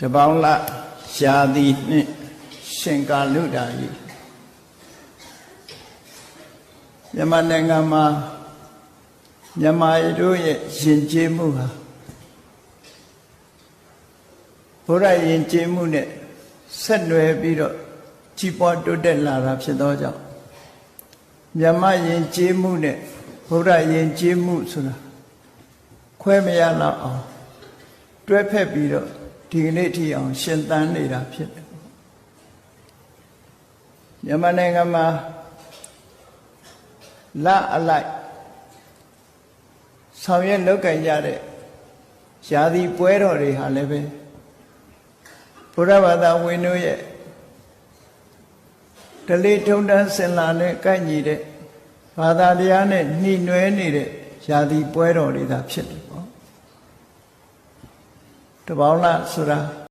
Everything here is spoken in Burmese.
တပေါင်းလရှားသည်နှင့်ရှင်ကာလုဒ္ဓကြီးမြန်မာနိုင်ငံမှာမြန်မာတို့ရဲ့ယဉ်ကျေးမှုဟာဘုရားယဉ်ကျေးမှုနဲ့ဆက်နွယ်ပြီးတော့ကြီးပွားတိုးတက်လာတာဖြစ်သောကြောင့်မြန်မာယဉ်ကျေးမှုနဲ့ဘုရားယဉ်ကျေးမှုဆိုတာခွဲမရတော့အောင်တွဲဖက်ပြီးတော့ဒီကနေ့ထိအောင်ရှင်သန်နေတာဖြစ်တယ်မြန်မာနိုင်ငံမှာလအလိုက်ဆောင်ရွက်လုပ်ကိုင်ကြတဲ့ယာတိပွဲတော်တွေဟာလည်းပဲဘုရားဘာသာဝင်တို့ရဲ့ဓလေ့ထုံးတမ်းစဉ်လာနဲ့ကိုက်ညီတဲ့ဘာသာတရားနဲ့နှိနွယ်နေတဲ့ယာတိပွဲတော်တွေသာဖြစ်တယ်ပေါ့တပေါင်းလဆိုတာ